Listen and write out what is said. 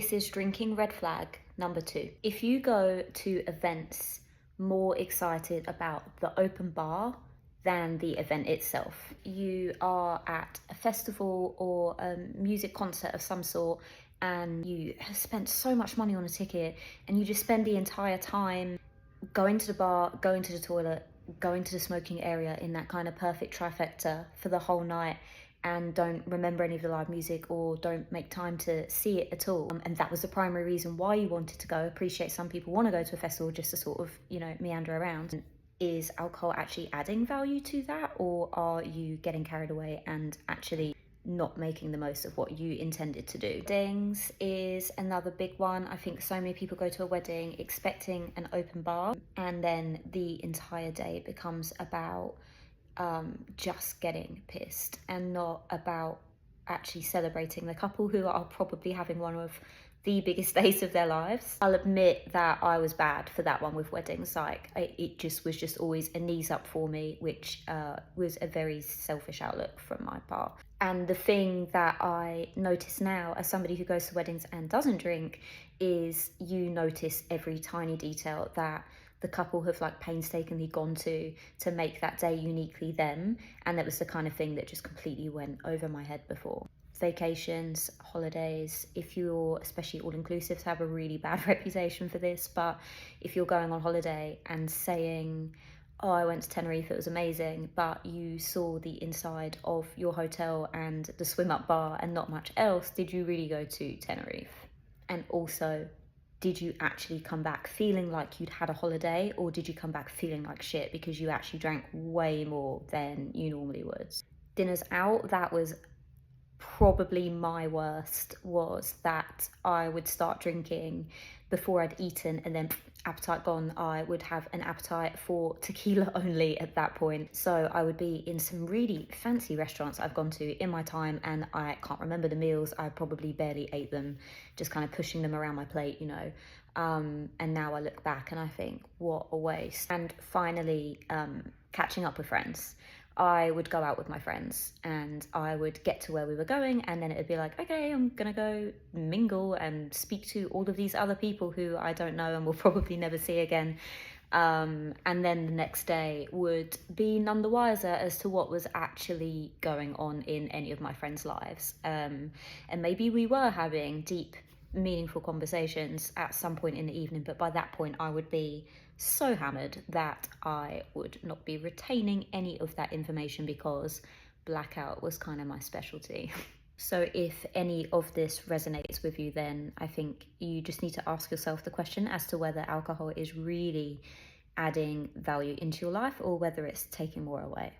This is drinking red flag number 2. If you go to events more excited about the open bar than the event itself, you are at a festival or a music concert of some sort and you have spent so much money on a ticket and you just spend the entire time going to the bar, going to the toilet, going to the smoking area in that kind of perfect trifecta for the whole night and don't remember any of the live music or don't make time to see it at all. And that was the primary reason why you wanted to go. I appreciate some people want to go to a festival just to sort of, meander around. Is alcohol actually adding value to that, or are you getting carried away and actually not making the most of what you intended to do? Weddings is another big one. I think so many people go to a wedding expecting an open bar, and then the entire day becomes about just getting pissed and not about actually celebrating the couple who are probably having one of the biggest days of their lives. I'll admit that I was bad for that one with weddings. Like it just was just always a knees up for me, which was a very selfish outlook from my part. And the thing that I notice now as somebody who goes to weddings and doesn't drink is you notice every tiny detail that the couple have like painstakingly gone to make that day uniquely them, and that was the kind of thing that just completely went over my head before. Vacations, holidays, if you're especially all-inclusives have a really bad reputation for this, but if you're going on holiday and saying, oh, I went to Tenerife, it was amazing, but you saw the inside of your hotel and the swim up bar and not much else, did you really go to Tenerife? And also, did you actually come back feeling like you'd had a holiday, or did you come back feeling like shit because you actually drank way more than you normally would? Dinners out, that was probably my worst, was that I would start drinking before I'd eaten, and then appetite gone, I would have an appetite for tequila only at that point. So I would be in some really fancy restaurants I've gone to in my time and I can't remember the meals. I probably barely ate them, just kind of pushing them around my plate, and now I look back and I think, what a waste. And finally, catching up with friends. I would go out with my friends and I would get to where we were going, and then it would be like, okay, I'm gonna go mingle and speak to all of these other people who I don't know and will probably never see again. And then the next day would be none the wiser as to what was actually going on in any of my friends' lives. And maybe we were having deep, meaningful conversations at some point in the evening, but by that point I would be so hammered that I would not be retaining any of that information because blackout was kind of my specialty. So if any of this resonates with you, then I think you just need to ask yourself the question as to whether alcohol is really adding value into your life or whether it's taking more away.